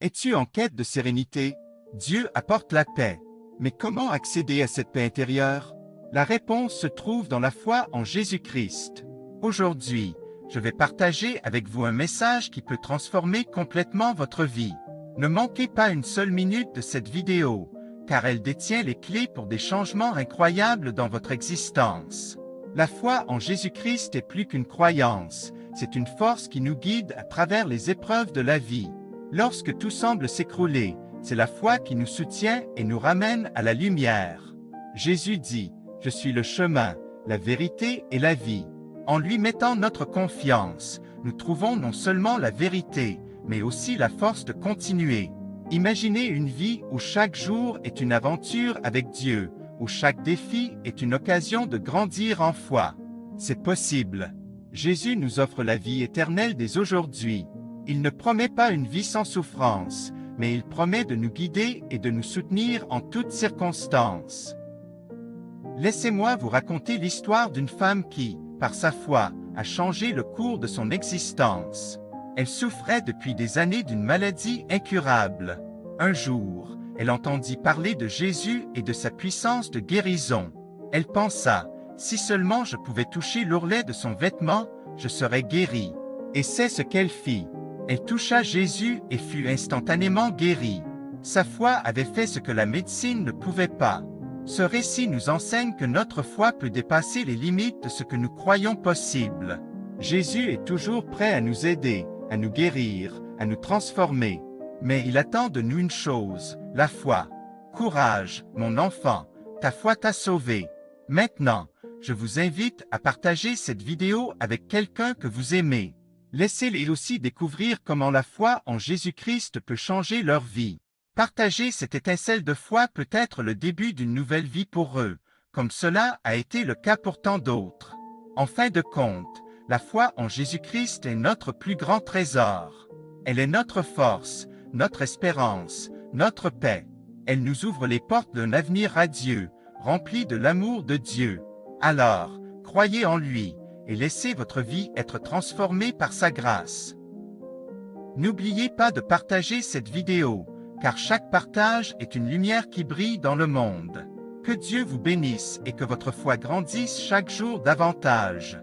Es-tu en quête de sérénité? Dieu apporte la paix. Mais comment accéder à cette paix intérieure? La réponse se trouve dans la foi en Jésus-Christ. Aujourd'hui, je vais partager avec vous un message qui peut transformer complètement votre vie. Ne manquez pas une seule minute de cette vidéo, car elle détient les clés pour des changements incroyables dans votre existence. La foi en Jésus-Christ est plus qu'une croyance, c'est une force qui nous guide à travers les épreuves de la vie. Lorsque tout semble s'écrouler, c'est la foi qui nous soutient et nous ramène à la lumière. Jésus dit, « Je suis le chemin, la vérité et la vie ». En lui mettant notre confiance, nous trouvons non seulement la vérité, mais aussi la force de continuer. Imaginez une vie où chaque jour est une aventure avec Dieu, où chaque défi est une occasion de grandir en foi. C'est possible. Jésus nous offre la vie éternelle dès aujourd'hui. Il ne promet pas une vie sans souffrance, mais il promet de nous guider et de nous soutenir en toutes circonstances. Laissez-moi vous raconter l'histoire d'une femme qui, par sa foi, a changé le cours de son existence. Elle souffrait depuis des années d'une maladie incurable. Un jour, elle entendit parler de Jésus et de sa puissance de guérison. Elle pensa, si seulement je pouvais toucher l'ourlet de son vêtement, je serais guérie. Et c'est ce qu'elle fit. Elle toucha Jésus et fut instantanément guérie. Sa foi avait fait ce que la médecine ne pouvait pas. Ce récit nous enseigne que notre foi peut dépasser les limites de ce que nous croyons possible. Jésus est toujours prêt à nous aider, à nous guérir, à nous transformer. Mais il attend de nous une chose, la foi. Courage, mon enfant, ta foi t'a sauvé. Maintenant, je vous invite à partager cette vidéo avec quelqu'un que vous aimez. Laissez-les aussi découvrir comment la foi en Jésus-Christ peut changer leur vie. Partager cette étincelle de foi peut être le début d'une nouvelle vie pour eux, comme cela a été le cas pour tant d'autres. En fin de compte, la foi en Jésus-Christ est notre plus grand trésor. Elle est notre force, notre espérance, notre paix. Elle nous ouvre les portes d'un avenir radieux, rempli de l'amour de Dieu. Alors, croyez en lui et laissez votre vie être transformée par sa grâce. N'oubliez pas de partager cette vidéo, car chaque partage est une lumière qui brille dans le monde. Que Dieu vous bénisse et que votre foi grandisse chaque jour davantage.